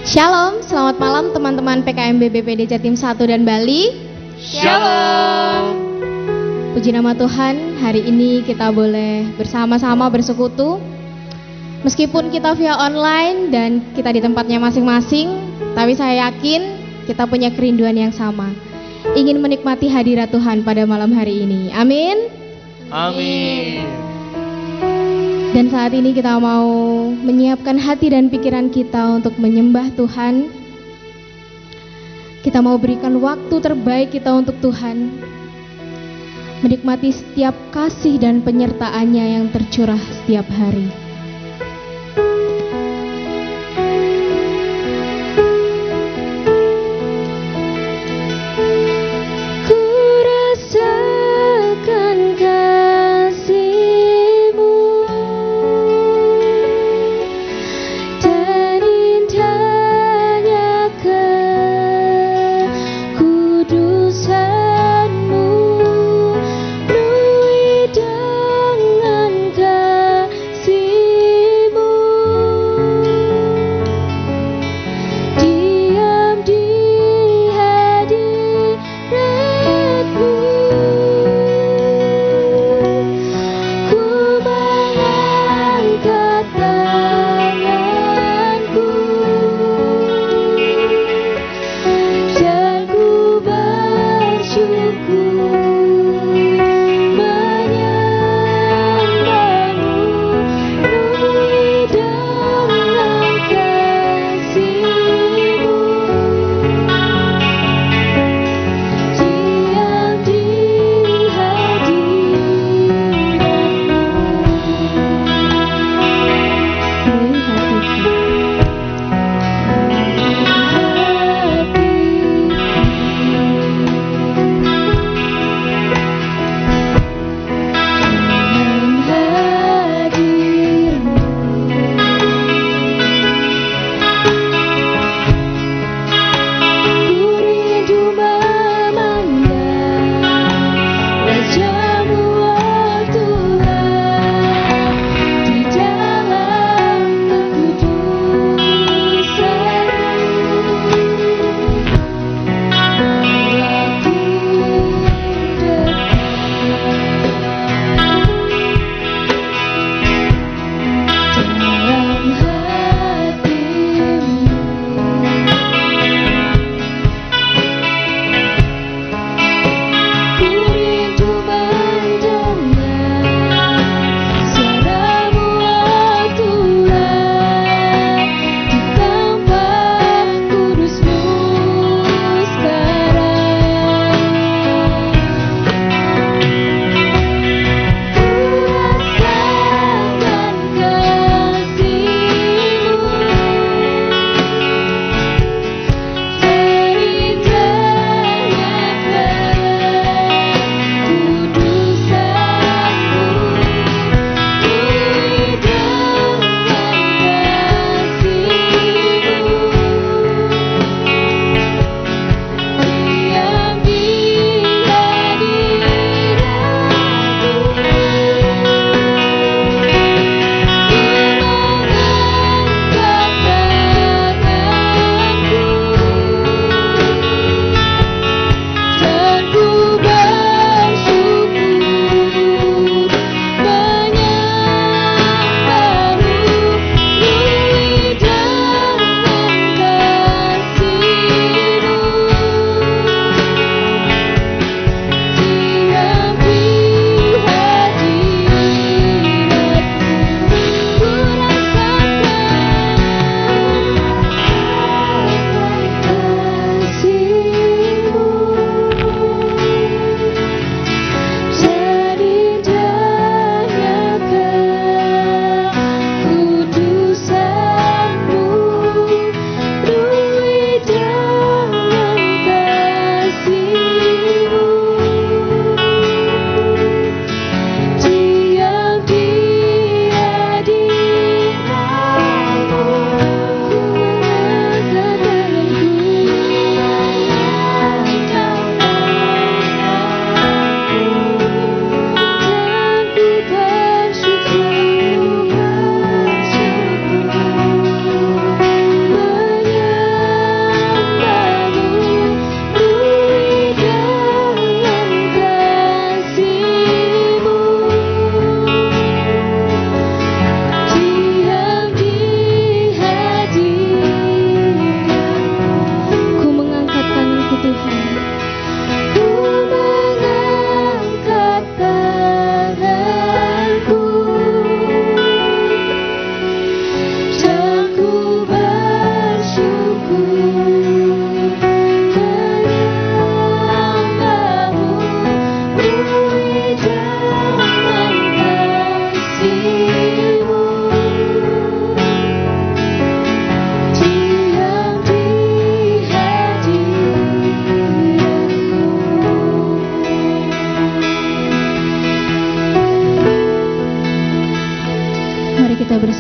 Shalom, selamat malam teman-teman PKMB BPD Jatim 1 dan Bali. Shalom. Puji nama Tuhan, hari ini kita boleh bersama-sama bersekutu. Meskipun kita via online dan kita di tempatnya masing-masing, tapi saya yakin kita punya kerinduan yang sama. Ingin menikmati hadirat Tuhan pada malam hari ini. Amin. Amin. Dan saat ini kita mau menyiapkan hati dan pikiran kita untuk menyembah Tuhan. Kita mau berikan waktu terbaik kita untuk Tuhan, menikmati setiap kasih dan penyertaannya yang tercurah setiap hari. See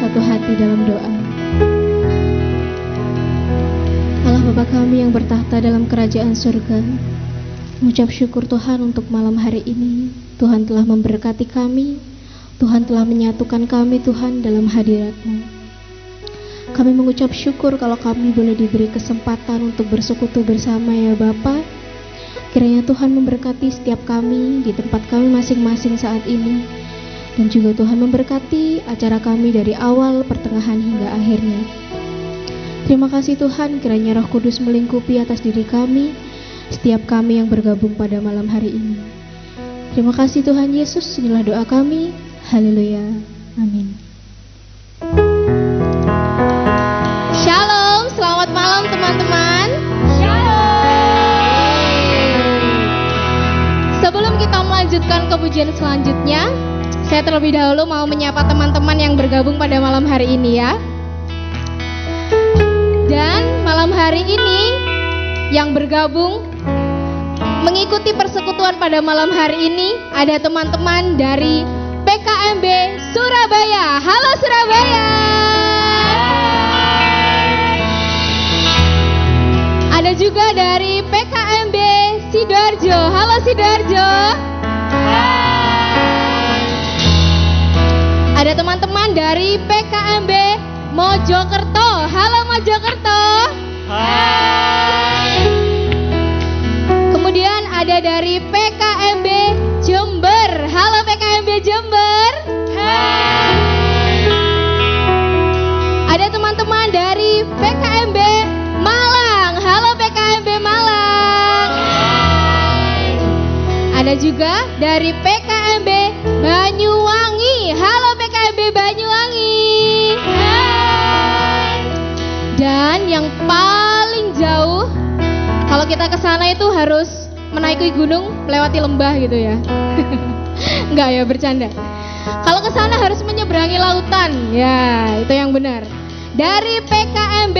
bersatu hati dalam doa. Allah Bapa kami yang bertahta dalam kerajaan surga, mengucap syukur Tuhan untuk malam hari ini. Tuhan telah memberkati kami, Tuhan telah menyatukan kami Tuhan dalam hadirat-Mu. Kami mengucap syukur kalau kami boleh diberi kesempatan untuk bersekutu bersama ya Bapa. Kiranya Tuhan memberkati setiap kami di tempat kami masing-masing saat ini. Dan juga Tuhan memberkati acara kami dari awal, pertengahan hingga akhirnya. Terima kasih Tuhan, kiranya Roh Kudus melingkupi atas diri kami, setiap kami yang bergabung pada malam hari ini. Terima kasih Tuhan Yesus, inilah doa kami. Haleluya. Amin. Shalom, selamat malam teman-teman. Sebelum kita melanjutkan ke pujian selanjutnya, saya terlebih dahulu mau menyapa teman-teman yang bergabung pada malam hari ini ya. Dan malam hari ini yang bergabung mengikuti persekutuan pada malam hari ini ada teman-teman dari PKMB Surabaya. Halo Surabaya. Ada juga dari PKMB Sidoarjo. Halo Sidoarjo. Ada teman-teman dari PKMB Mojokerto. Halo Mojokerto. Kemudian ada dari PKMB Jember. Halo PKMB Jember. Ada teman-teman dari PKMB Malang. Halo PKMB Malang. Ada juga dari PKMB Banyuwangi. Halo PKMB Banyuwangi. Dan yang paling jauh, kalau kita ke sana itu harus menaiki gunung, melewati lembah gitu ya. Enggak ya, bercanda. Kalau ke sana harus menyeberangi lautan. Ya, itu yang benar. Dari PKMB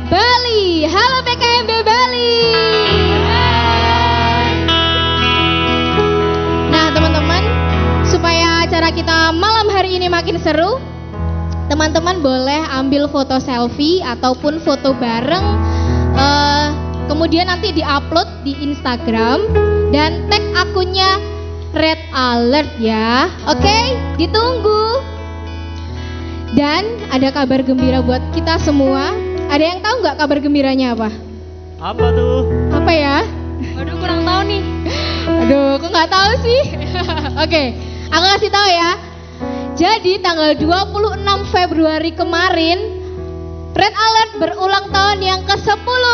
Bali. Halo PKMB Bali. Nah, teman-teman, supaya acara kita malam hari ini makin seru, teman-teman boleh ambil foto selfie ataupun foto bareng, kemudian nanti diupload di Instagram dan tag akunnya Red Alert ya. Oke, ditunggu. Dan ada kabar gembira buat kita semua. Ada yang tahu nggak kabar gembiranya apa? Apa tuh? Apa ya? Aduh, kurang tahu nih. Aduh, kok nggak tahu sih? Oke, aku kasih tahu ya. Jadi tanggal 26 Februari kemarin Red Alert berulang tahun yang ke-10.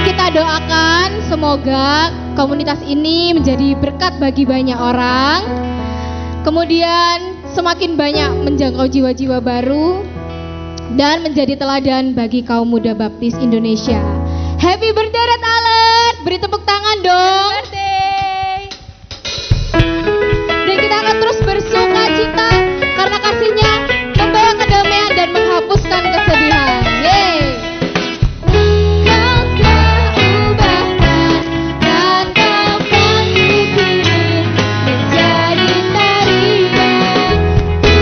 Kita doakan semoga komunitas ini menjadi berkat bagi banyak orang. Kemudian semakin banyak menjangkau jiwa-jiwa baru dan menjadi teladan bagi kaum muda baptis Indonesia. Happy birthday Red Alert. Beri tepuk tangan dong. Dan kita akan terus bersuka cita karena kasihnya membawa kedamaian dan menghapuskan kesedihan. Yeay. Kau telah ubahkan dan kau kan kukirim menjadi tarian untuk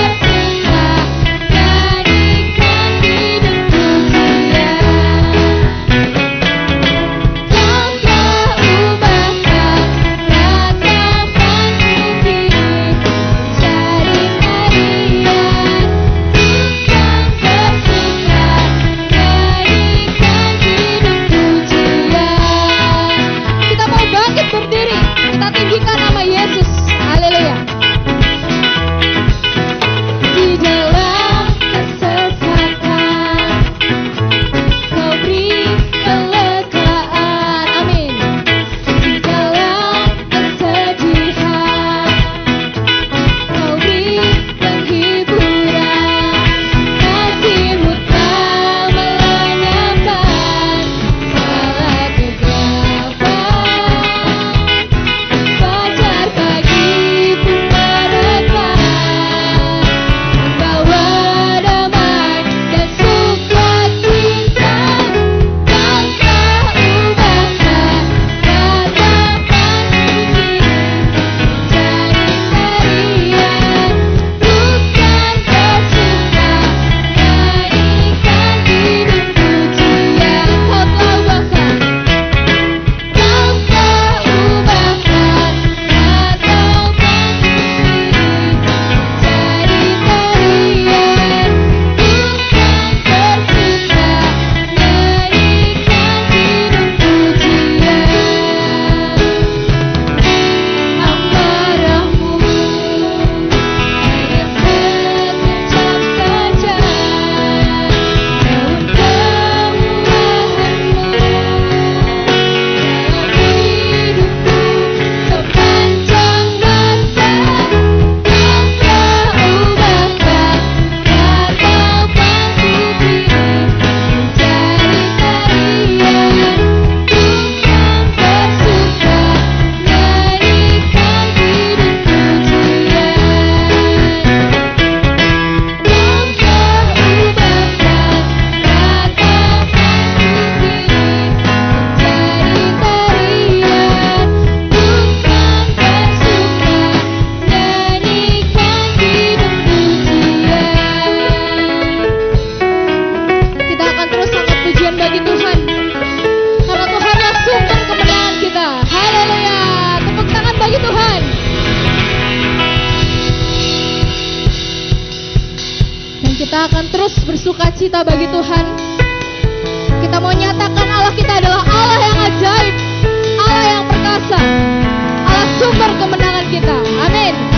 bersembah nyanyikan hidupku dia. Kau telah ubahkan dan kau kan kukirim kita akan terus bersukacita bagi Tuhan. Kita mau nyatakan Allah kita adalah Allah yang ajaib, Allah yang perkasa, Allah sumber kemenangan kita. Amin.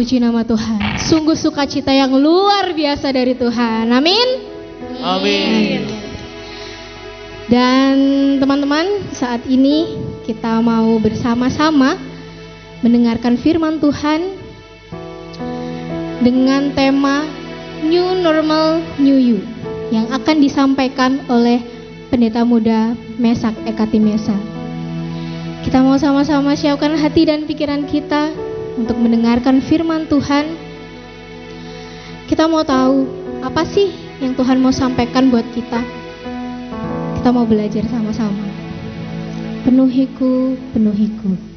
Puji nama Tuhan. Sungguh sukacita yang luar biasa dari Tuhan. Amin. Amin. Dan teman-teman, saat ini kita mau bersama-sama mendengarkan firman Tuhan dengan tema New Normal New You yang akan disampaikan oleh Pendeta Muda Mesak Ekati Mesa. Kita mau sama-sama siapkan hati dan pikiran kita untuk mendengarkan firman Tuhan. Kita mau tahu apa sih yang Tuhan mau sampaikan buat kita. Kita mau belajar sama-sama. Penuhiku, penuhiku.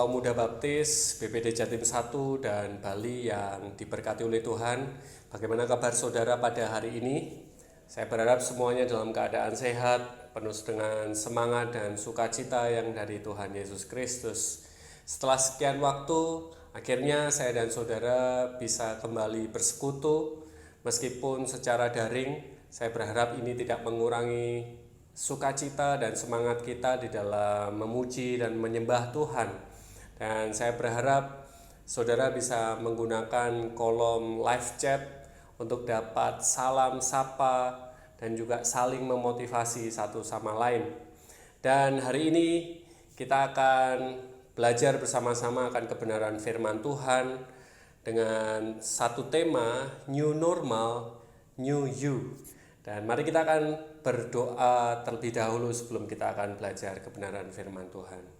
Kaum Muda Baptis BPD Jatim 1 dan Bali yang diberkati oleh Tuhan. Bagaimana kabar saudara pada hari ini? Saya berharap semuanya dalam keadaan sehat, penuh dengan semangat dan sukacita yang dari Tuhan Yesus Kristus. Setelah sekian waktu, akhirnya saya dan saudara bisa kembali bersekutu. Meskipun secara daring, saya berharap ini tidak mengurangi sukacita dan semangat kita di dalam memuji dan menyembah Tuhan. Dan saya berharap saudara bisa menggunakan kolom live chat untuk dapat salam sapa dan juga saling memotivasi satu sama lain. Dan hari ini kita akan belajar bersama-sama akan kebenaran firman Tuhan dengan satu tema New Normal, New You. Dan mari kita akan berdoa terlebih dahulu sebelum kita akan belajar kebenaran firman Tuhan.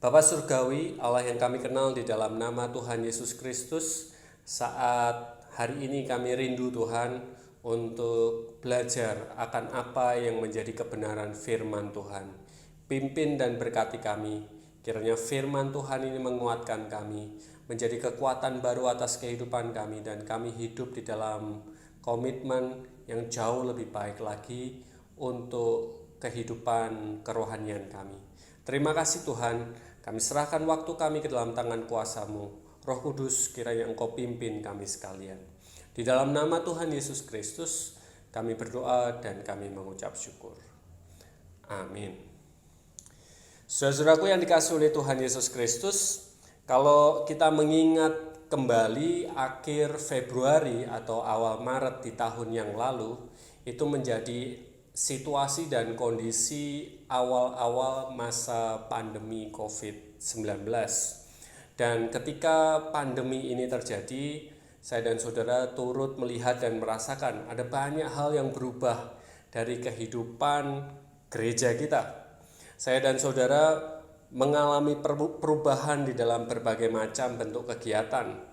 Bapa Surgawi, Allah yang kami kenal di dalam nama Tuhan Yesus Kristus, saat hari ini kami rindu Tuhan untuk belajar akan apa yang menjadi kebenaran firman Tuhan. Pimpin dan berkati kami, kiranya firman Tuhan ini menguatkan kami, menjadi kekuatan baru atas kehidupan kami, dan kami hidup di dalam komitmen yang jauh lebih baik lagi untuk kehidupan kerohanian kami. Terima kasih Tuhan, kami serahkan waktu kami ke dalam tangan kuasa-Mu. Roh Kudus, kiranya Engkau pimpin kami sekalian. Di dalam nama Tuhan Yesus Kristus, kami berdoa dan kami mengucap syukur. Amin. Saudara-saudaraku yang dikasihi oleh Tuhan Yesus Kristus, kalau kita mengingat kembali akhir Februari atau awal Maret di tahun yang lalu, itu menjadi situasi dan kondisi awal-awal masa pandemi COVID-19. Dan ketika pandemi ini terjadi, saya dan saudara turut melihat dan merasakan ada banyak hal yang berubah dari kehidupan gereja kita. Saya dan saudara mengalami perubahan di dalam berbagai macam bentuk kegiatan,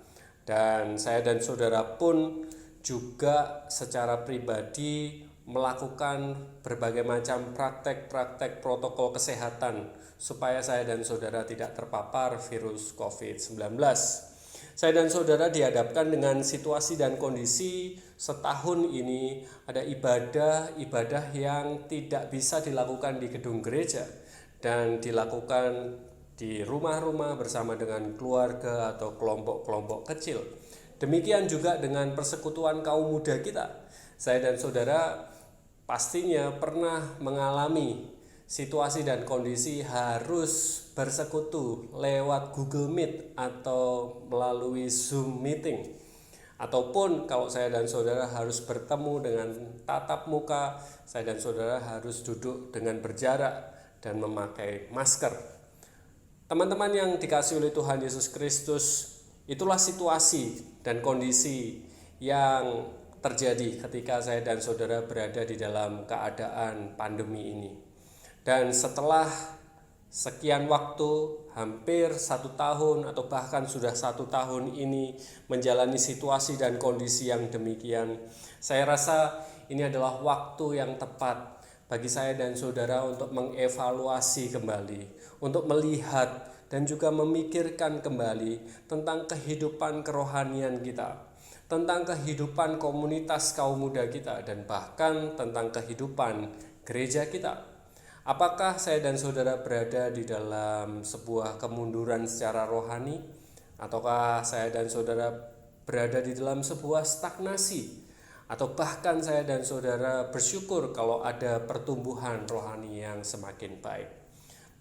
dan saya dan saudara pun juga secara pribadi melakukan berbagai macam praktek-praktek protokol kesehatan supaya saya dan saudara tidak terpapar virus COVID-19. Saya dan saudara dihadapkan dengan situasi dan kondisi setahun ini ada ibadah yang tidak bisa dilakukan di gedung gereja dan dilakukan di rumah-rumah bersama dengan keluarga atau kelompok-kelompok kecil. Demikian juga dengan persekutuan kaum muda kita. Saya dan saudara pastinya pernah mengalami situasi dan kondisi harus bersekutu lewat Google Meet atau melalui Zoom meeting. Ataupun kalau saya dan saudara harus bertemu dengan tatap muka, saya dan saudara harus duduk dengan berjarak dan memakai masker. Teman-teman yang dikasihi oleh Tuhan Yesus Kristus, itulah situasi dan kondisi yang terjadi ketika saya dan saudara berada di dalam keadaan pandemi ini. Dan setelah sekian waktu, hampir 1 tahun atau bahkan sudah 1 tahun ini menjalani situasi dan kondisi yang demikian, saya rasa ini adalah waktu yang tepat bagi saya dan saudara untuk mengevaluasi kembali, untuk melihat dan juga memikirkan kembali tentang kehidupan kerohanian kita, tentang kehidupan komunitas kaum muda kita, dan bahkan tentang kehidupan gereja kita. Apakah saya dan saudara berada di dalam sebuah kemunduran secara rohani, ataukah saya dan saudara berada di dalam sebuah stagnasi, atau bahkan saya dan saudara bersyukur kalau ada pertumbuhan rohani yang semakin baik?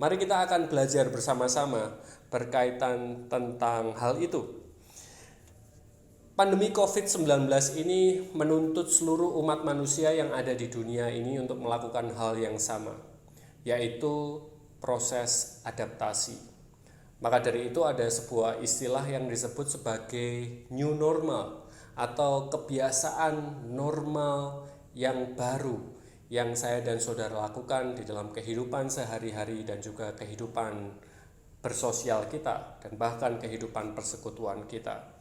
Mari kita akan belajar bersama-sama berkaitan tentang hal itu. Pandemi COVID-19 ini menuntut seluruh umat manusia yang ada di dunia ini untuk melakukan hal yang sama, yaitu proses adaptasi. Maka dari itu ada sebuah istilah yang disebut sebagai new normal atau kebiasaan normal yang baru yang saya dan saudara lakukan di dalam kehidupan sehari-hari dan juga kehidupan bersosial kita dan bahkan kehidupan persekutuan kita.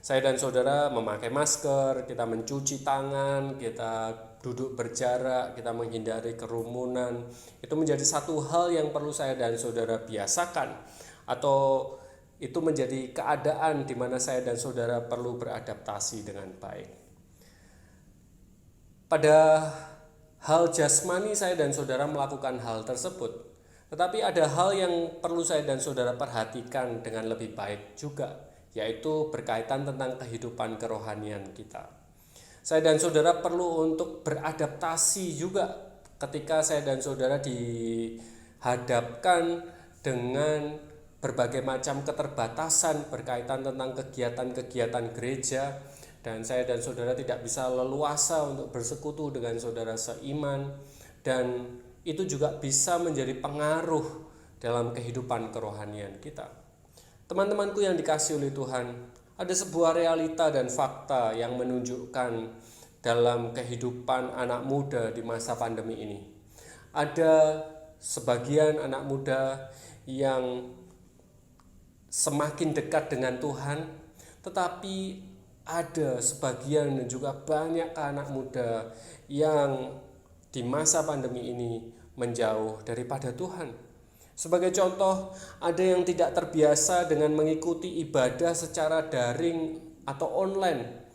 Saya dan saudara memakai masker, kita mencuci tangan, kita duduk berjarak, kita menghindari kerumunan. Itu menjadi satu hal yang perlu saya dan saudara biasakan, atau itu menjadi keadaan di mana saya dan saudara perlu beradaptasi dengan baik. Pada hal jasmani saya dan saudara melakukan hal tersebut, tetapi ada hal yang perlu saya dan saudara perhatikan dengan lebih baik juga, yaitu berkaitan tentang kehidupan kerohanian kita. Saya dan saudara perlu untuk beradaptasi juga ketika saya dan saudara dihadapkan dengan berbagai macam keterbatasan berkaitan tentang kegiatan-kegiatan gereja, dan saya dan saudara tidak bisa leluasa untuk bersekutu dengan saudara seiman, dan itu juga bisa menjadi pengaruh dalam kehidupan kerohanian kita. Teman-temanku yang dikasihi oleh Tuhan, ada sebuah realita dan fakta yang menunjukkan dalam kehidupan anak muda di masa pandemi ini. Ada sebagian anak muda yang semakin dekat dengan Tuhan, tetapi ada sebagian dan juga banyak anak muda yang di masa pandemi ini menjauh daripada Tuhan. Sebagai contoh, ada yang tidak terbiasa dengan mengikuti ibadah secara daring atau online,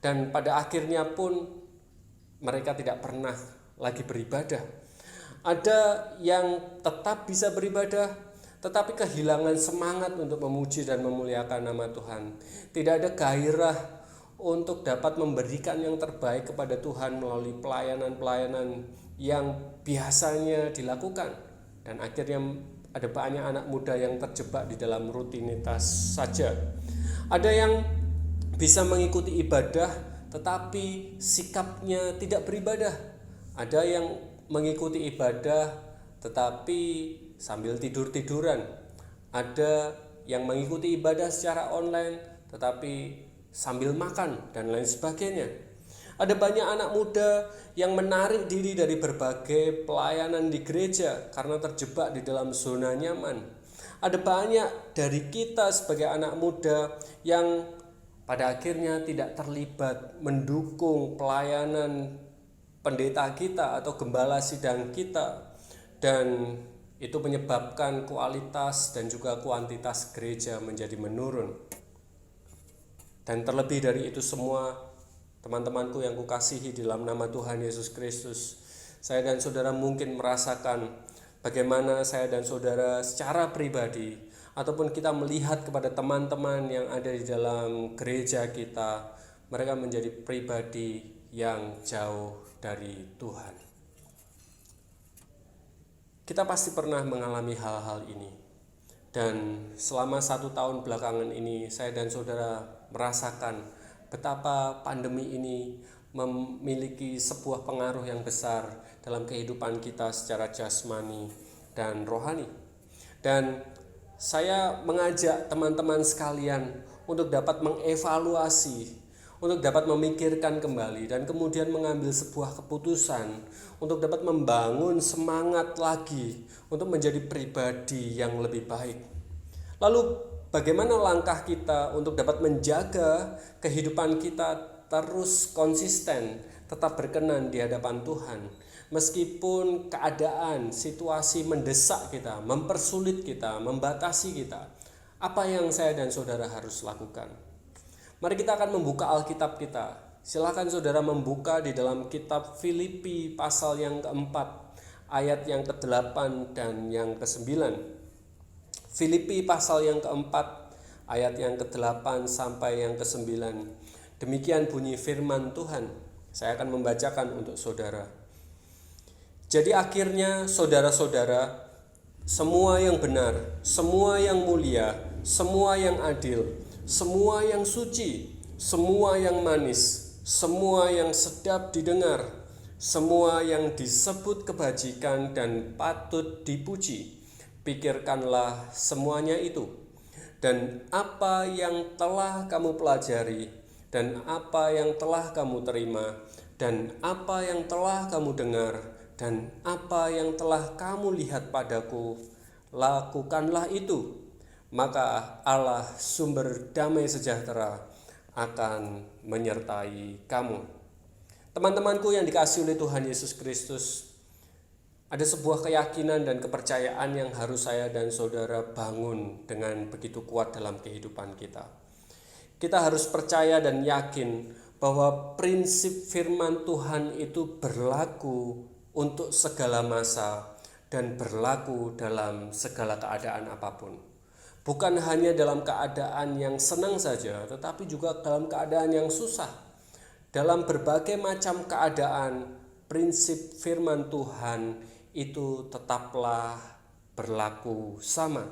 dan pada akhirnya pun mereka tidak pernah lagi beribadah. Ada yang tetap bisa beribadah, tetapi kehilangan semangat untuk memuji dan memuliakan nama Tuhan. Tidak ada gairah untuk dapat memberikan yang terbaik kepada Tuhan melalui pelayanan-pelayanan yang biasanya dilakukan, dan akhirnya ada banyak anak muda yang terjebak di dalam rutinitas saja. Ada yang bisa mengikuti ibadah tetapi sikapnya tidak beribadah. Ada yang mengikuti ibadah tetapi sambil tidur-tiduran. Ada yang mengikuti ibadah secara online tetapi sambil makan dan lain sebagainya. Ada banyak anak muda yang menarik diri dari berbagai pelayanan di gereja karena terjebak di dalam zona nyaman. Ada banyak dari kita sebagai anak muda yang pada akhirnya tidak terlibat mendukung pelayanan pendeta kita atau gembala sidang kita, dan itu menyebabkan kualitas dan juga kuantitas gereja menjadi menurun. Dan terlebih dari itu semua, teman-temanku yang kukasihi dalam nama Tuhan Yesus Kristus, saya dan saudara mungkin merasakan bagaimana saya dan saudara secara pribadi ataupun kita melihat kepada teman-teman yang ada di dalam gereja kita, mereka menjadi pribadi yang jauh dari Tuhan. Kita pasti pernah mengalami hal-hal ini, dan selama 1 tahun belakangan ini saya dan saudara merasakan betapa pandemi ini memiliki sebuah pengaruh yang besar dalam kehidupan kita secara jasmani dan rohani. Dan saya mengajak teman-teman sekalian untuk dapat mengevaluasi, untuk dapat memikirkan kembali dan kemudian mengambil sebuah keputusan untuk dapat membangun semangat lagi untuk menjadi pribadi yang lebih baik. Lalu bagaimana langkah kita untuk dapat menjaga kehidupan kita terus konsisten, tetap berkenan di hadapan Tuhan, meskipun keadaan, situasi mendesak kita, mempersulit kita, membatasi kita? Apa yang saya dan saudara harus lakukan? Mari kita akan membuka Alkitab kita. Silakan saudara membuka di dalam kitab Filipi pasal yang keempat, ayat yang ke-8 dan yang ke-9. Filipi pasal yang keempat, ayat yang ke-8 sampai yang ke-9. Demikian bunyi firman Tuhan. Saya akan membacakan untuk saudara. Jadi akhirnya saudara-saudara, semua yang benar, semua yang mulia, semua yang adil, semua yang suci, semua yang manis, semua yang sedap didengar, semua yang disebut kebajikan dan patut dipuji, pikirkanlah semuanya itu. Dan apa yang telah kamu pelajari, dan apa yang telah kamu terima, dan apa yang telah kamu dengar, dan apa yang telah kamu lihat padaku, lakukanlah itu. Maka Allah sumber damai sejahtera akan menyertai kamu. Teman-temanku yang dikasihi oleh Tuhan Yesus Kristus, ada sebuah keyakinan dan kepercayaan yang harus saya dan saudara bangun dengan begitu kuat dalam kehidupan kita. Kita harus percaya dan yakin bahwa prinsip firman Tuhan itu berlaku untuk segala masa dan berlaku dalam segala keadaan apapun. Bukan hanya dalam keadaan yang senang saja, tetapi juga dalam keadaan yang susah. Dalam berbagai macam keadaan, prinsip firman Tuhan itu tetaplah berlaku sama.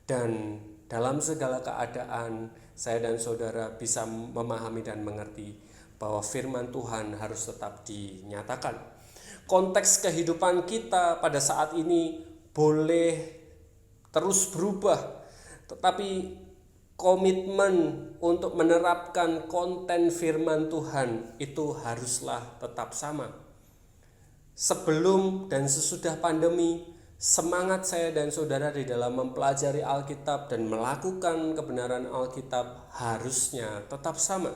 Dan dalam segala keadaan, saya dan saudara bisa memahami dan mengerti bahwa firman Tuhan harus tetap dinyatakan. Konteks kehidupan kita pada saat ini boleh terus berubah, tetapi komitmen untuk menerapkan konten firman Tuhan itu haruslah tetap sama. Sebelum dan sesudah pandemi, semangat saya dan saudara di dalam mempelajari Alkitab dan melakukan kebenaran Alkitab harusnya tetap sama.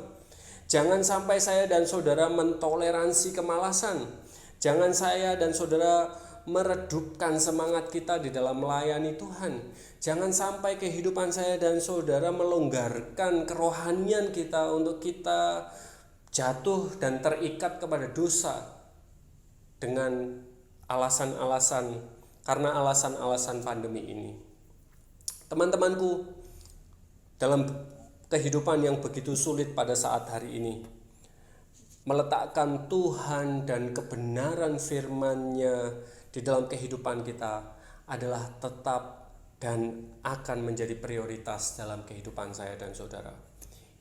Jangan sampai saya dan saudara mentoleransi kemalasan. Jangan saya dan saudara meredupkan semangat kita di dalam melayani Tuhan. Jangan sampai kehidupan saya dan saudara melonggarkan kerohanian kita untuk kita jatuh dan terikat kepada dosa dengan alasan-alasan pandemi ini. Teman-temanku, dalam kehidupan yang begitu sulit pada saat hari ini, meletakkan Tuhan dan kebenaran firman-Nya di dalam kehidupan kita adalah tetap dan akan menjadi prioritas dalam kehidupan saya dan saudara.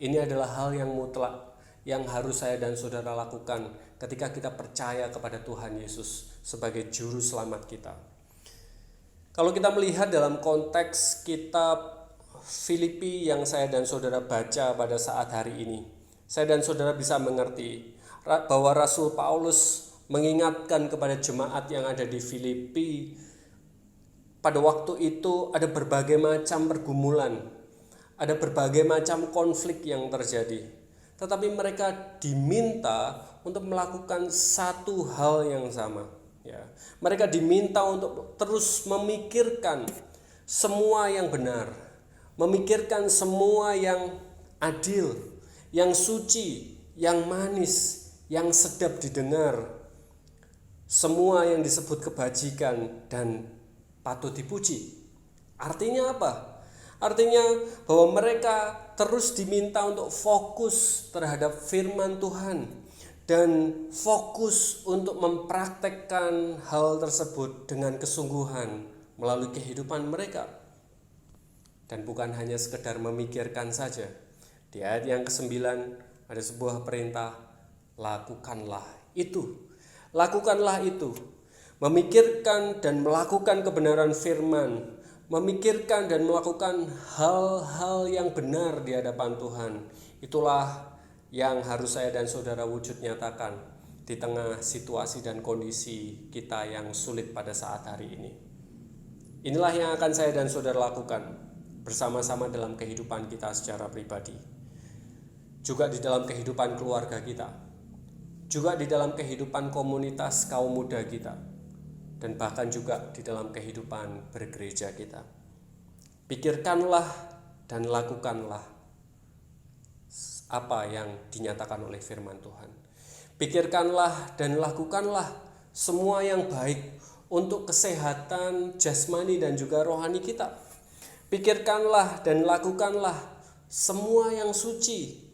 Ini adalah hal yang mutlak yang harus saya dan saudara lakukan ketika kita percaya kepada Tuhan Yesus sebagai juru selamat kita. Kalau kita melihat dalam konteks kitab Filipi yang saya dan saudara baca pada saat hari ini, saya dan saudara bisa mengerti bahwa Rasul Paulus mengingatkan kepada jemaat yang ada di Filipi. Pada waktu itu ada berbagai macam pergumulan, ada berbagai macam konflik yang terjadi. Tetapi mereka diminta untuk melakukan satu hal yang sama. Ya. Mereka diminta untuk terus memikirkan semua yang benar, memikirkan semua yang adil, yang suci, yang manis, yang sedap didengar, semua yang disebut kebajikan dan patut dipuji. Artinya apa? Artinya bahwa mereka terus diminta untuk fokus terhadap firman Tuhan dan fokus untuk mempraktekkan hal tersebut dengan kesungguhan melalui kehidupan mereka. Dan bukan hanya sekedar memikirkan saja. Di ayat yang ke-9 ada sebuah perintah, lakukanlah itu. Lakukanlah itu. Memikirkan dan melakukan kebenaran firman, memikirkan dan melakukan hal-hal yang benar di hadapan Tuhan. Itulah yang harus saya dan saudara wujud nyatakan di tengah situasi dan kondisi kita yang sulit pada saat hari ini. Inilah yang akan saya dan saudara lakukan bersama-sama dalam kehidupan kita secara pribadi, juga di dalam kehidupan keluarga kita, juga di dalam kehidupan komunitas kaum muda kita, dan bahkan juga di dalam kehidupan bergereja kita. Pikirkanlah dan lakukanlah apa yang dinyatakan oleh firman Tuhan. Pikirkanlah dan lakukanlah semua yang baik untuk kesehatan jasmani dan juga rohani kita. Pikirkanlah dan lakukanlah semua yang suci.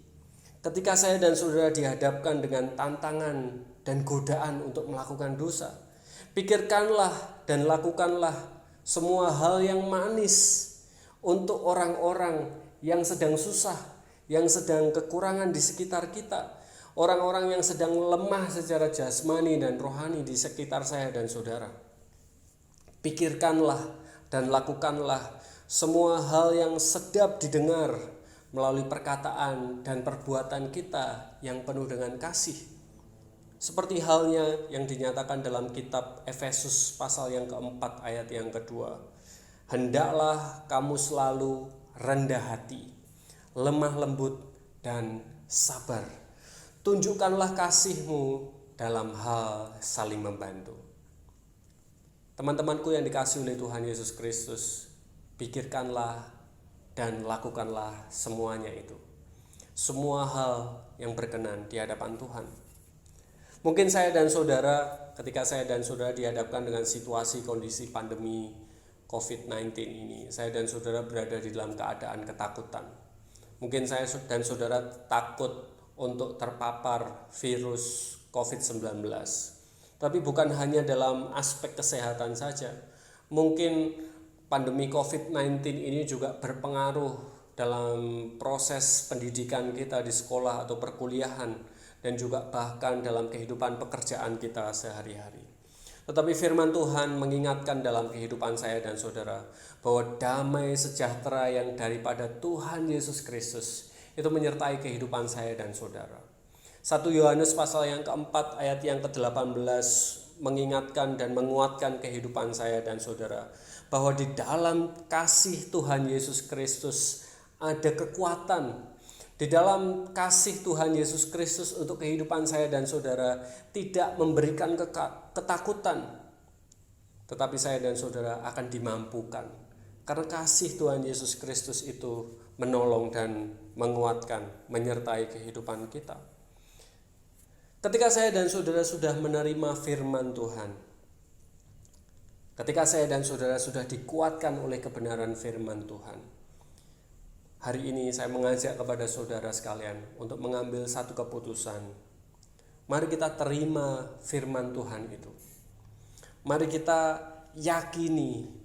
Ketika saya dan saudara dihadapkan dengan tantangan dan godaan untuk melakukan dosa, pikirkanlah dan lakukanlah semua hal yang manis untuk orang-orang yang sedang susah, yang sedang kekurangan di sekitar kita, orang-orang yang sedang lemah secara jasmani dan rohani di sekitar saya dan saudara. Pikirkanlah dan lakukanlah semua hal yang sedap didengar melalui perkataan dan perbuatan kita yang penuh dengan kasih. Seperti halnya yang dinyatakan dalam kitab Efesus pasal yang keempat ayat yang kedua. Hendaklah kamu selalu rendah hati, lemah lembut, dan sabar. Tunjukkanlah kasih-Mu dalam hal saling membantu. Teman-temanku yang dikasihi oleh Tuhan Yesus Kristus, pikirkanlah dan lakukanlah semuanya itu. Semua hal yang berkenan di hadapan Tuhan. Mungkin saya dan saudara, ketika saya dan saudara dihadapkan dengan situasi kondisi pandemi COVID-19 ini, saya dan saudara berada di dalam keadaan ketakutan. Mungkin saya dan saudara takut untuk terpapar virus COVID-19. Tapi bukan hanya dalam aspek kesehatan saja. Mungkin pandemi COVID-19 ini juga berpengaruh dalam proses pendidikan kita di sekolah atau perkuliahan, dan juga bahkan dalam kehidupan pekerjaan kita sehari-hari. Tetapi firman Tuhan mengingatkan dalam kehidupan saya dan saudara bahwa damai sejahtera yang daripada Tuhan Yesus Kristus itu menyertai kehidupan saya dan saudara. 1 Yohanes pasal yang keempat ayat yang ke-18 mengingatkan dan menguatkan kehidupan saya dan saudara bahwa di dalam kasih Tuhan Yesus Kristus ada kekuatan. Di dalam kasih Tuhan Yesus Kristus untuk kehidupan saya dan saudara tidak memberikan ketakutan, tetapi saya dan saudara akan dimampukan karena kasih Tuhan Yesus Kristus itu menolong dan menguatkan, menyertai kehidupan kita. Ketika saya dan saudara sudah menerima firman Tuhan, ketika saya dan saudara sudah dikuatkan oleh kebenaran firman Tuhan, hari ini saya mengajak kepada saudara sekalian untuk mengambil satu keputusan. Mari kita terima firman Tuhan itu. Mari kita yakini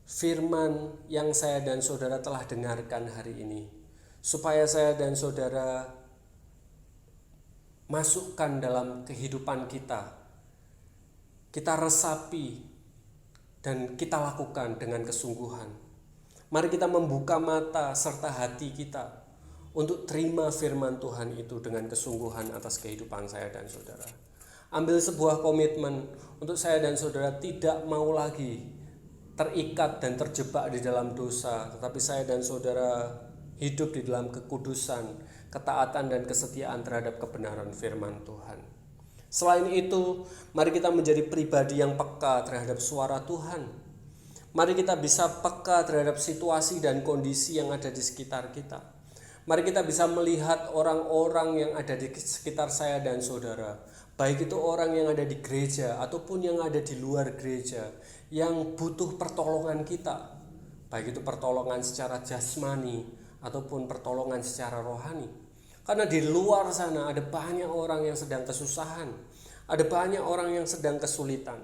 firman yang saya dan saudara telah dengarkan hari ini, supaya saya dan saudara masukkan dalam kehidupan kita. Kita resapi dan kita lakukan dengan kesungguhan. Mari kita membuka mata serta hati kita untuk terima firman Tuhan itu dengan kesungguhan atas kehidupan saya dan saudara. Ambil sebuah komitmen untuk saya dan saudara tidak mau lagi terikat dan terjebak di dalam dosa, tetapi saya dan saudara hidup di dalam kekudusan, ketaatan dan kesetiaan terhadap kebenaran firman Tuhan. Selain itu, mari kita menjadi pribadi yang peka terhadap suara Tuhan. Mari kita bisa peka terhadap situasi dan kondisi yang ada di sekitar kita. Mari kita bisa melihat orang-orang yang ada di sekitar saya dan saudara, baik itu orang yang ada di gereja ataupun yang ada di luar gereja, yang butuh pertolongan kita, baik itu pertolongan secara jasmani ataupun pertolongan secara rohani. Karena di luar sana ada banyak orang yang sedang kesusahan, ada banyak orang yang sedang kesulitan.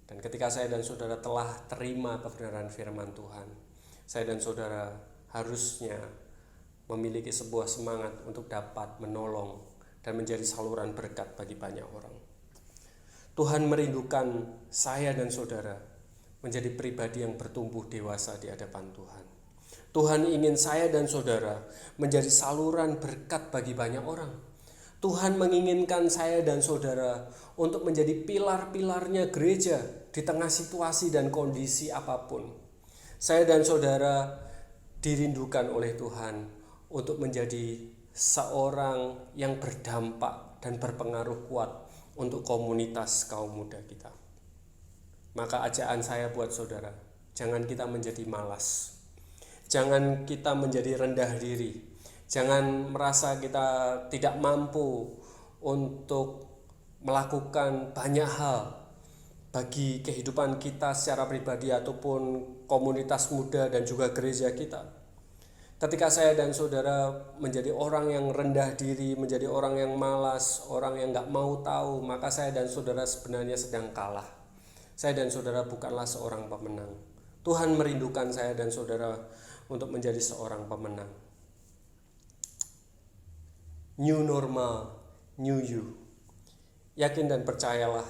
Dan ketika saya dan saudara telah terima kebenaran firman Tuhan, saya dan saudara harusnya memiliki sebuah semangat untuk dapat menolong dan menjadi saluran berkat bagi banyak orang. Tuhan merindukan saya dan saudara menjadi pribadi yang bertumbuh dewasa di hadapan Tuhan. Tuhan ingin saya dan saudara menjadi saluran berkat bagi banyak orang. Tuhan menginginkan saya dan saudara untuk menjadi pilar-pilarnya gereja di tengah situasi dan kondisi apapun. Saya dan saudara dirindukan oleh Tuhan untuk menjadi seorang yang berdampak dan berpengaruh kuat untuk komunitas kaum muda kita. Maka ajaan saya buat saudara, jangan kita menjadi malas. Jangan kita menjadi rendah diri. Jangan merasa kita tidak mampu untuk melakukan banyak hal bagi kehidupan kita secara pribadi ataupun komunitas muda dan juga gereja kita. Ketika saya dan saudara menjadi orang yang rendah diri, menjadi orang yang malas, orang yang gak mau tahu, maka saya dan saudara sebenarnya sedang kalah. Saya dan saudara bukanlah seorang pemenang. Tuhan merindukan saya dan saudara untuk menjadi seorang pemenang. New normal, new you. Yakin dan percayalah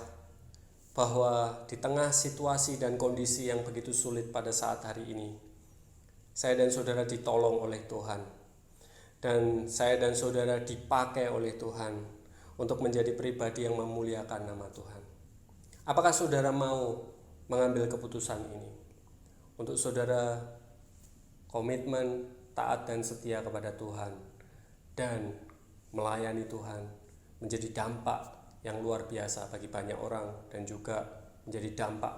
bahwa di tengah situasi dan kondisi yang begitu sulit pada saat hari ini, saya dan saudara ditolong oleh Tuhan. Dan saya dan saudara dipakai oleh Tuhan untuk menjadi pribadi yang memuliakan nama Tuhan. Apakah saudara mau mengambil keputusan ini? Untuk saudara komitmen, taat dan setia kepada Tuhan dan melayani Tuhan menjadi dampak yang luar biasa bagi banyak orang dan juga menjadi dampak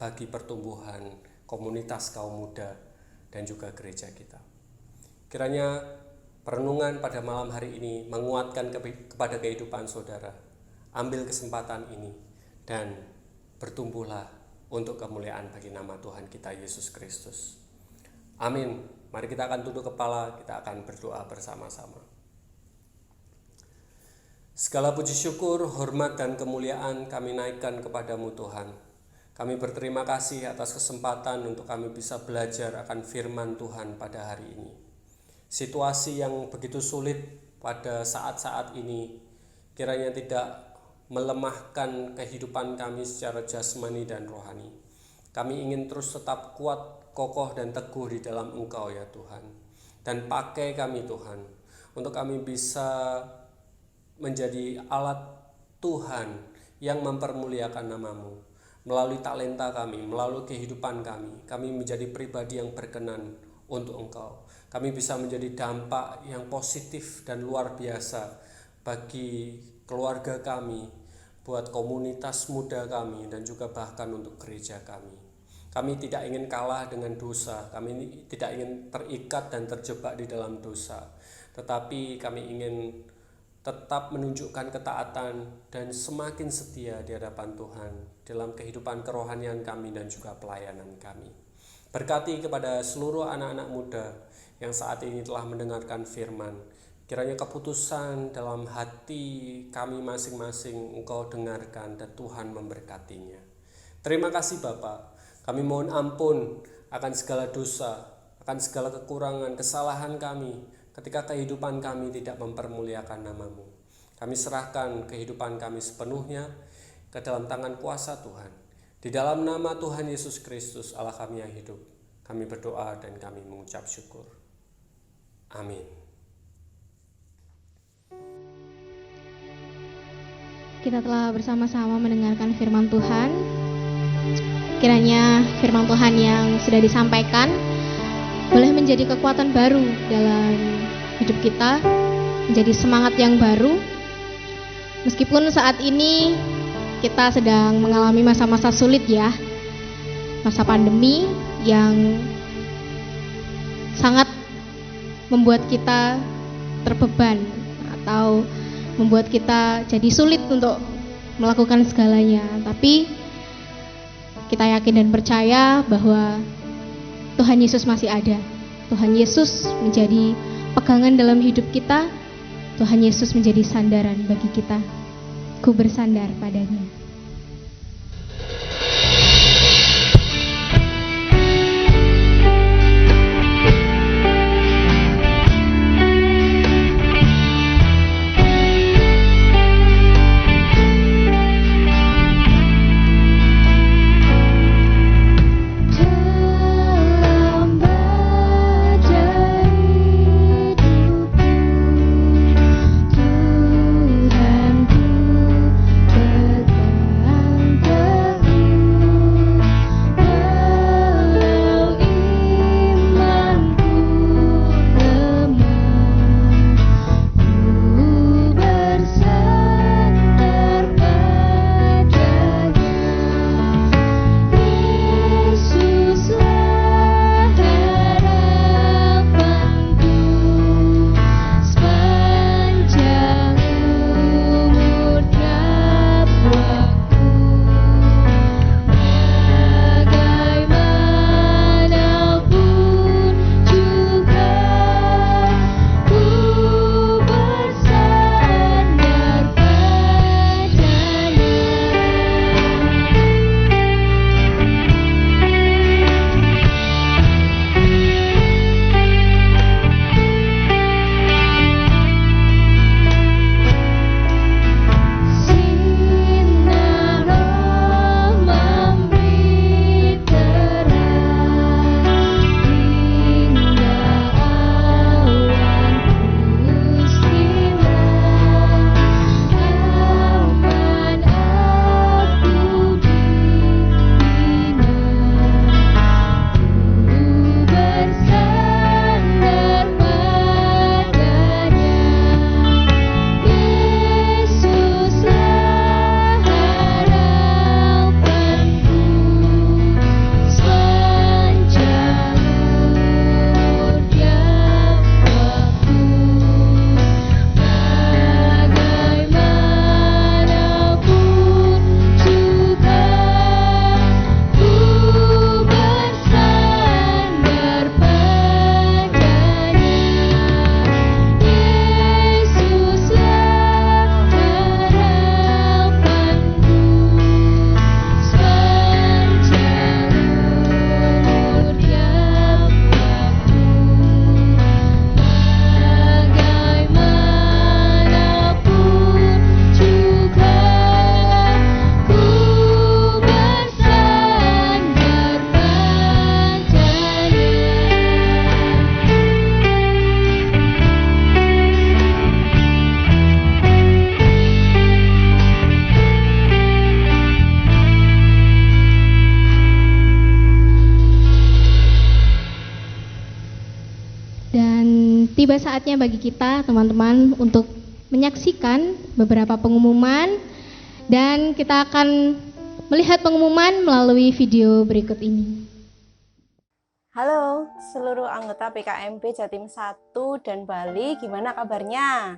bagi pertumbuhan komunitas kaum muda dan juga gereja kita. Kiranya perenungan pada malam hari ini menguatkan kepada kehidupan saudara. Ambil kesempatan ini dan bertumbuhlah untuk kemuliaan bagi nama Tuhan kita Yesus Kristus. Amin. Mari kita akan tunduk kepala, kita akan berdoa bersama-sama. Segala puji syukur, hormat dan kemuliaan kami naikkan kepadamu Tuhan. Kami berterima kasih atas kesempatan untuk kami bisa belajar akan firman Tuhan pada hari ini. Situasi yang begitu sulit pada saat-saat ini kiranya tidak melemahkan kehidupan kami secara jasmani dan rohani. Kami ingin terus tetap kuat, kokoh dan teguh di dalam Engkau ya Tuhan. Dan pakai kami Tuhan untuk kami bisa menjadi alat Tuhan yang mempermuliakan nama-Mu. Melalui talenta kami, melalui kehidupan kami menjadi pribadi yang berkenan untuk Engkau. Kami bisa menjadi dampak yang positif dan luar biasa bagi keluarga kami, buat komunitas muda kami, dan juga bahkan untuk gereja kami. Kami tidak ingin kalah dengan dosa, kami tidak ingin terikat dan terjebak di dalam dosa, tetapi kami ingin tetap menunjukkan ketaatan dan semakin setia di hadapan Tuhan dalam kehidupan kerohanian kami dan juga pelayanan kami. Berkati kepada seluruh anak-anak muda yang saat ini telah mendengarkan firman. Kiranya keputusan dalam hati kami masing-masing Engkau dengarkan dan Tuhan memberkatinya. Terima kasih Bapa. Kami mohon ampun akan segala dosa, akan segala kekurangan, kesalahan kami ketika kehidupan kami tidak mempermuliakan nama-Mu. Kami serahkan kehidupan kami sepenuhnya ke dalam tangan kuasa Tuhan. Di dalam nama Tuhan Yesus Kristus, Allah kami yang hidup, kami berdoa dan kami mengucap syukur. Amin. Kita telah bersama-sama mendengarkan firman Tuhan. Kiranya firman Tuhan yang sudah disampaikan boleh menjadi kekuatan baru dalam hidup kita, menjadi semangat yang baru. Meskipun saat ini kita sedang mengalami masa-masa sulit ya, masa pandemi yang sangat membuat kita terbeban atau membuat kita jadi sulit untuk melakukan segalanya. Tapi kita yakin dan percaya bahwa Tuhan Yesus masih ada. Tuhan Yesus menjadi pegangan dalam hidup kita. Tuhan Yesus menjadi sandaran bagi kita. Ku bersandar padanya. Tuhanku tiba saatnya bagi kita teman-teman untuk menyaksikan beberapa pengumuman, dan kita akan melihat pengumuman melalui video berikut ini. Halo seluruh anggota PKMP Jatim 1 dan Bali, gimana kabarnya?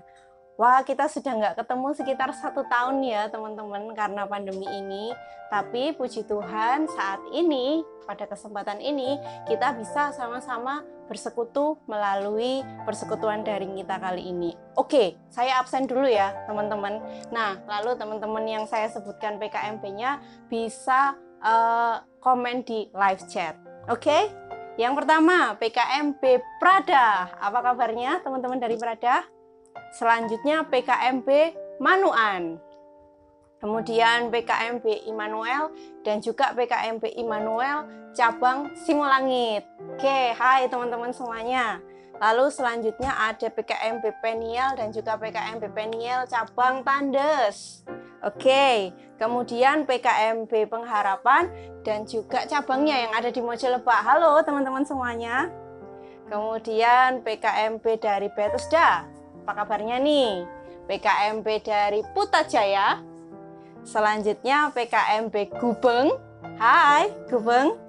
Wah, kita sudah nggak ketemu sekitar 1 tahun ya teman-teman karena pandemi ini. Tapi puji Tuhan saat ini, pada kesempatan ini, kita bisa sama-sama bersekutu melalui persekutuan daring kita kali ini. Oke, saya absen dulu ya teman-teman. Nah, lalu teman-teman yang saya sebutkan PKMP-nya bisa komen di live chat. Oke? Yang pertama, PKMP Prada. Apa kabarnya teman-teman dari Prada? Selanjutnya PKMP Manuan. Kemudian PKMP Immanuel dan juga PKMP Immanuel cabang Simolangit. Oke, hai teman-teman semuanya. Lalu selanjutnya ada PKMP Peniel dan juga PKMP Peniel cabang Tandes. Oke, kemudian PKMP Pengharapan dan juga cabangnya yang ada di Mojelebak. Halo teman-teman semuanya. Kemudian PKMP dari Bethesda. Apa kabarnya nih? PKMP dari Putrajaya. Selanjutnya PKMP Gubeng. Hai Gubeng.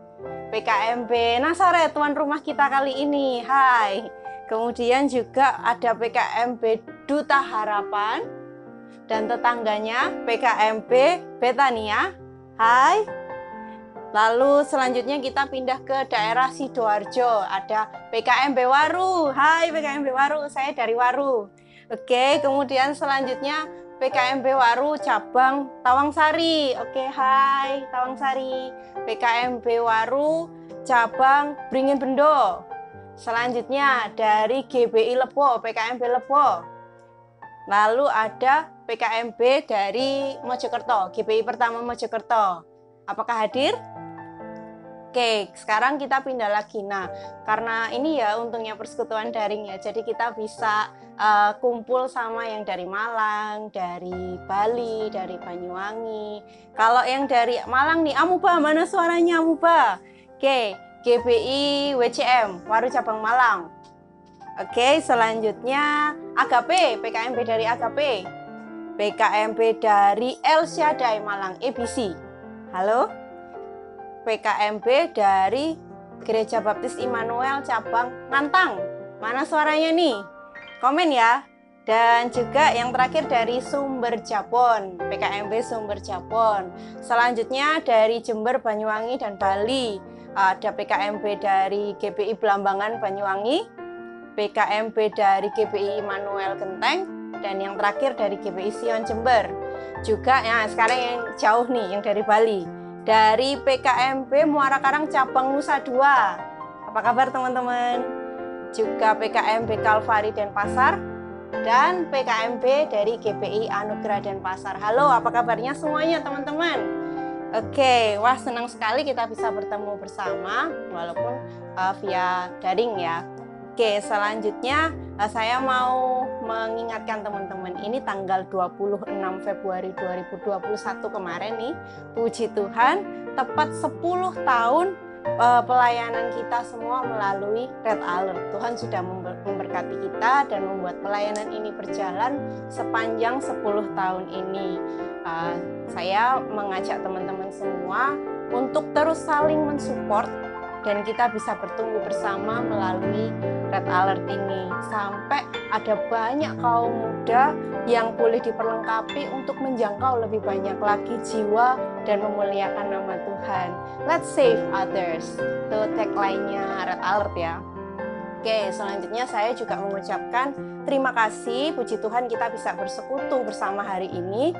PKMP Nazaret, tuan rumah kita kali ini. Hai. Kemudian juga ada PKMP Duta Harapan. Dan tetangganya PKMP Betania. Hai. Lalu selanjutnya kita pindah ke daerah Sidoarjo. Ada PKMP Waru. Hai PKMP Waru, saya dari Waru. Oke, kemudian selanjutnya PKMP Waru cabang Tawangsari. Oke, hai Tawangsari. PKMP Waru cabang Beringin Bendo. Selanjutnya dari GBI Lebo, PKMP Lebo. Lalu ada PKMP dari Mojokerto, GBI pertama Mojokerto. Apakah hadir? Oke, sekarang kita pindah lagi. Nah, karena ini ya untungnya persekutuan daring ya, jadi kita bisa kumpul sama yang dari Malang, dari Bali, dari Banyuwangi. Kalau yang dari Malang nih, Amuba, mana suaranya Amuba? Oke, GBI WCM, Waru Cabang Malang. Oke, selanjutnya AGP, PKMP dari AGP. PKMP dari El Shaddai Malang, EBC. Halo? PKMP dari Gereja Baptis Immanuel cabang Nantang. Mana suaranya nih? Komen ya. Dan juga yang terakhir dari Sumber Jabon, PKMP Sumber Jabon. Selanjutnya dari Jember, Banyuwangi, dan Bali. Ada PKMP dari GBI Belambangan Banyuwangi, PKMP dari GBI Immanuel Genteng, dan yang terakhir dari GBI Sion Jember. Juga ya sekarang yang jauh nih, yang dari Bali. Dari PKMP Muara Karang cabang Nusa Dua. Apa kabar teman-teman? Juga PKMP Kalvari Denpasar dan PKMP dari GBI Anugerah Denpasar. Halo, apa kabarnya semuanya teman-teman? Oke, wah senang sekali kita bisa bertemu bersama walaupun via daring ya. Oke, selanjutnya saya mau mengingatkan teman-teman, ini tanggal 26 Februari 2021 kemarin nih, puji Tuhan, tepat 10 tahun pelayanan kita semua melalui Red Alert. Tuhan sudah memberkati kita dan membuat pelayanan ini berjalan sepanjang 10 tahun ini. Saya mengajak teman-teman semua untuk terus saling mensupport dan kita bisa bertumbuh bersama melalui Red Alert ini, sampai ada banyak kaum muda yang boleh diperlengkapi untuk menjangkau lebih banyak lagi jiwa dan memuliakan nama Tuhan. Let's save others. Itu tagline-nya Red Alert ya. Oke, selanjutnya saya juga mengucapkan terima kasih, puji Tuhan kita bisa bersekutu bersama hari ini.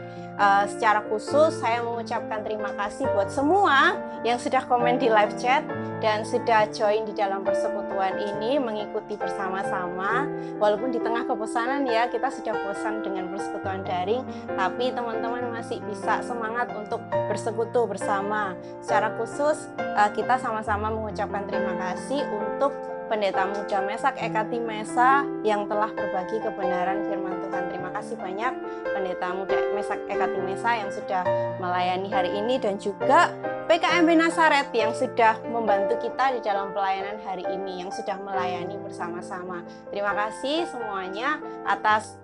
Secara khusus saya mengucapkan terima kasih buat semua yang sudah komen di live chat dan sudah join di dalam persekutuan ini, mengikuti bersama-sama. Walaupun di tengah kebosanan ya, kita sudah bosan dengan persekutuan daring, tapi teman-teman masih bisa semangat untuk bersekutu bersama. Secara khusus kita sama-sama mengucapkan terima kasih untuk Pendeta Muda Mesak Ekati Mesa yang telah berbagi kebenaran firman Tuhan. Terima kasih banyak Pendeta Muda Mesak Ekati Mesa yang sudah melayani hari ini, dan juga PKMP Nasaret yang sudah membantu kita di dalam pelayanan hari ini, yang sudah melayani bersama-sama. Terima kasih semuanya atas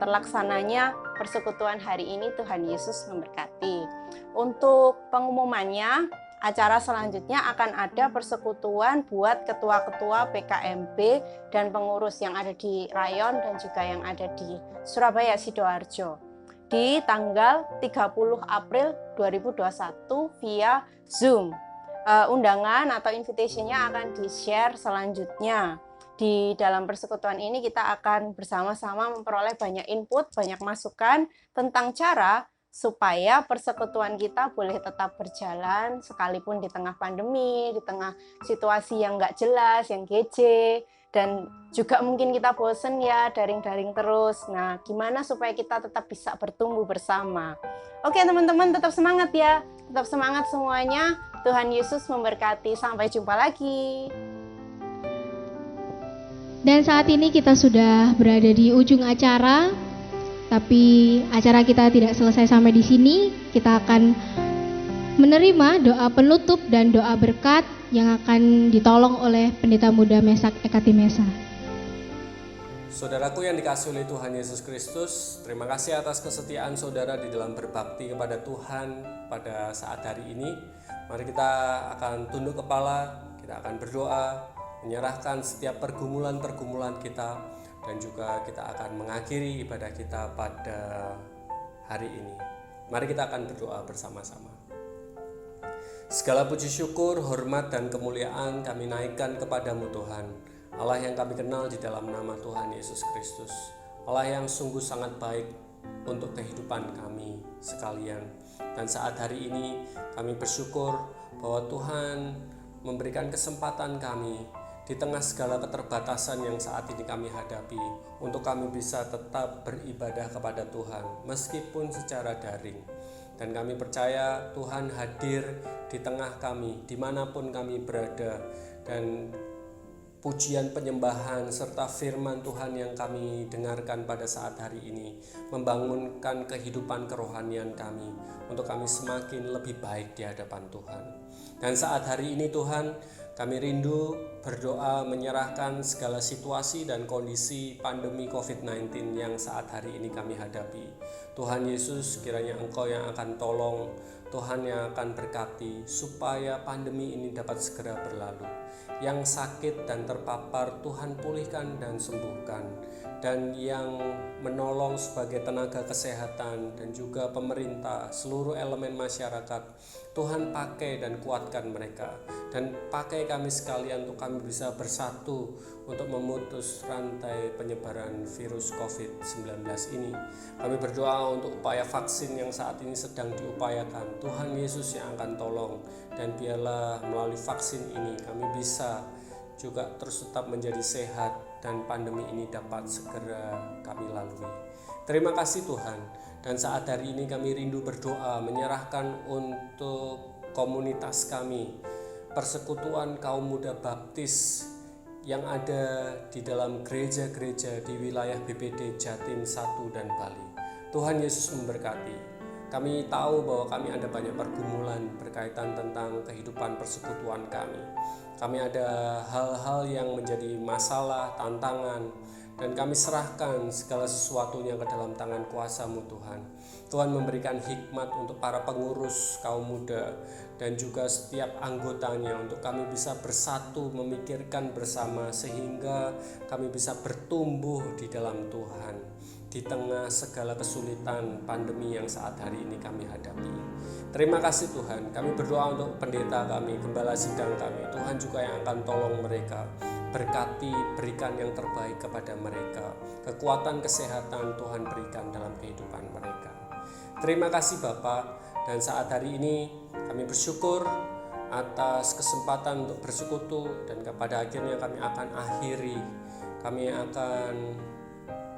terlaksananya persekutuan hari ini. Tuhan Yesus memberkati. Untuk pengumumannya, acara selanjutnya akan ada persekutuan buat ketua-ketua PKMP dan pengurus yang ada di Rayon dan juga yang ada di Surabaya Sidoarjo di tanggal 30 April 2021 via Zoom. Undangan atau invitation-nya akan di-share selanjutnya. Di dalam persekutuan ini kita akan bersama-sama memperoleh banyak input, banyak masukan tentang cara supaya persekutuan kita boleh tetap berjalan sekalipun di tengah pandemi, di tengah situasi yang nggak jelas, yang geje, dan juga mungkin kita bosen ya daring-daring terus. Nah, gimana supaya kita tetap bisa bertumbuh bersama? Oke teman-teman, tetap semangat ya, tetap semangat semuanya. Tuhan Yesus memberkati. Sampai jumpa lagi. Dan saat ini kita sudah berada di ujung acara. Tapi acara kita tidak selesai sampai di sini. Kita akan menerima doa penutup dan doa berkat yang akan ditolong oleh Pendeta Muda Mesak Ekati Mesa. Saudaraku yang dikasihi oleh Tuhan Yesus Kristus, terima kasih atas kesetiaan saudara di dalam berbakti kepada Tuhan pada saat hari ini. Mari kita akan tunduk kepala, kita akan berdoa, menyerahkan setiap pergumulan-pergumulan kita, dan juga kita akan mengakhiri ibadah kita pada hari ini. Mari kita akan berdoa bersama-sama. Segala puji syukur, hormat, dan kemuliaan kami naikkan kepadamu Tuhan, Allah yang kami kenal di dalam nama Tuhan Yesus Kristus, Allah yang sungguh sangat baik untuk kehidupan kami sekalian. Dan saat hari ini kami bersyukur bahwa Tuhan memberikan kesempatan kami di tengah segala keterbatasan yang saat ini kami hadapi, untuk kami bisa tetap beribadah kepada Tuhan meskipun secara daring. Dan kami percaya Tuhan hadir di tengah kami dimanapun kami berada, dan pujian penyembahan serta firman Tuhan yang kami dengarkan pada saat hari ini membangunkan kehidupan kerohanian kami untuk kami semakin lebih baik di hadapan Tuhan. Dan saat hari ini Tuhan, kami rindu berdoa menyerahkan segala situasi dan kondisi pandemi COVID-19 yang saat hari ini kami hadapi. Tuhan Yesus, kiranya Engkau yang akan tolong, Tuhan yang akan berkati supaya pandemi ini dapat segera berlalu. Yang sakit dan terpapar Tuhan pulihkan dan sembuhkan, dan yang menolong sebagai tenaga kesehatan dan juga pemerintah, seluruh elemen masyarakat, Tuhan pakai dan kuatkan mereka, dan pakai kami sekalian untuk kami bisa bersatu untuk memutus rantai penyebaran virus COVID-19 ini. Kami berdoa untuk upaya vaksin yang saat ini sedang diupayakan. Tuhan Yesus yang akan tolong, dan biarlah melalui vaksin ini kami bisa juga terus tetap menjadi sehat dan pandemi ini dapat segera kami lalui. Terima kasih Tuhan. Dan saat hari ini kami rindu berdoa menyerahkan untuk komunitas kami, persekutuan kaum muda baptis yang ada di dalam gereja-gereja di wilayah BPD Jatim 1 dan Bali. Tuhan Yesus memberkati. Kami tahu bahwa kami ada banyak pergumulan berkaitan tentang kehidupan persekutuan kami. Kami ada hal-hal yang menjadi masalah, tantangan, dan kami serahkan segala sesuatunya ke dalam tangan kuasa-Mu Tuhan. Tuhan memberikan hikmat untuk para pengurus kaum muda dan juga setiap anggotanya untuk kami bisa bersatu memikirkan bersama sehingga kami bisa bertumbuh di dalam Tuhan di tengah segala kesulitan pandemi yang saat hari ini kami hadapi. Terima kasih Tuhan. Kami berdoa untuk pendeta kami, gembala sidang kami. Tuhan juga yang akan tolong mereka. Berkati, berikan yang terbaik kepada mereka. Kekuatan kesehatan Tuhan berikan dalam kehidupan mereka. Terima kasih Bapa. Dan saat hari ini kami bersyukur atas kesempatan untuk bersekutu, dan pada akhirnya kami akan akhiri. Kami akan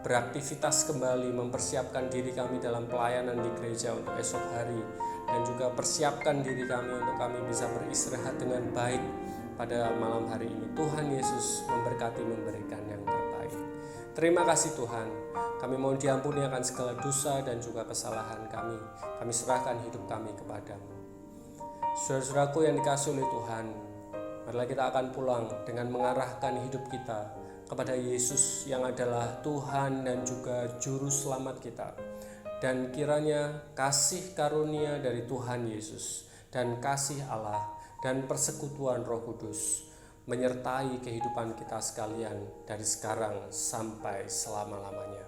beraktivitas kembali, mempersiapkan diri kami dalam pelayanan di gereja untuk esok hari, dan juga persiapkan diri kami untuk kami bisa beristirahat dengan baik pada malam hari ini. Tuhan Yesus memberkati, memberikan yang terbaik. Terima kasih Tuhan, kami mohon diampuni akan segala dosa dan juga kesalahan kami. Kami serahkan hidup kami kepadamu. Saudara-saudaraku yang dikasihi oleh Tuhan, marilah kita akan pulang dengan mengarahkan hidup kita kepada Yesus yang adalah Tuhan dan juga Juru Selamat kita. Dan kiranya kasih karunia dari Tuhan Yesus dan kasih Allah dan persekutuan Roh Kudus menyertai kehidupan kita sekalian dari sekarang sampai selama-lamanya.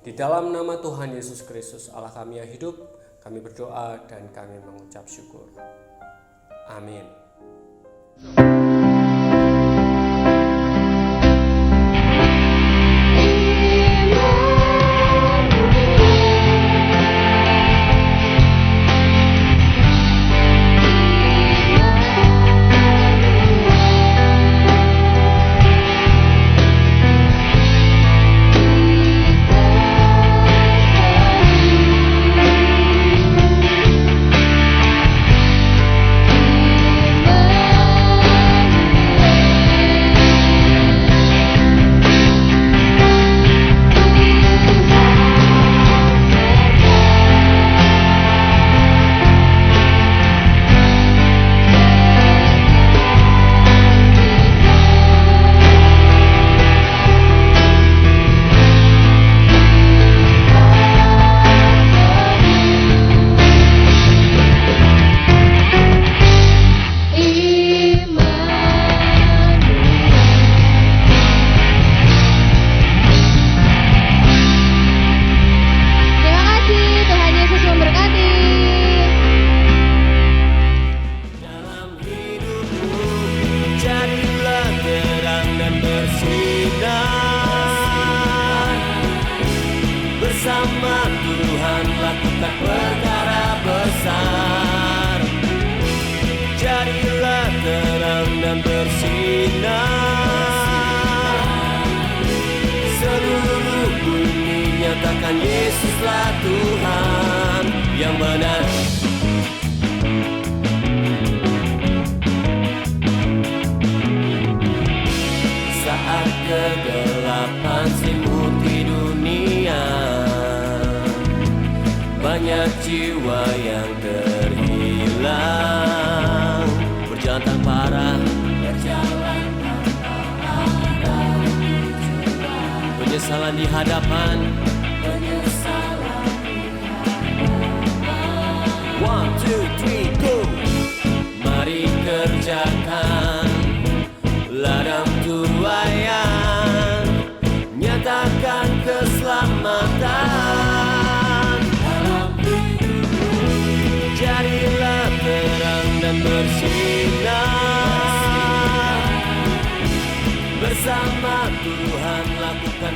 Di dalam nama Tuhan Yesus Kristus Allah kami yang hidup, kami berdoa dan kami mengucap syukur. Amin. Bersama Tuhan lakukan perkara besar. Jadilah terang dan bersinar. Seluruh bumi nyatakan Yesuslah Tuhan yang benar. Saat kegelapan selimuti dunia, banyak jiwa yang terhilang, berjalan tanpa arah, penyesalan di hadapan. 1, 2, 3, go. Mari kerjakan ladang tuaian, nyatakan keselamatan. Jadilah terang dan bersinar. Bersama Tuhan lakukan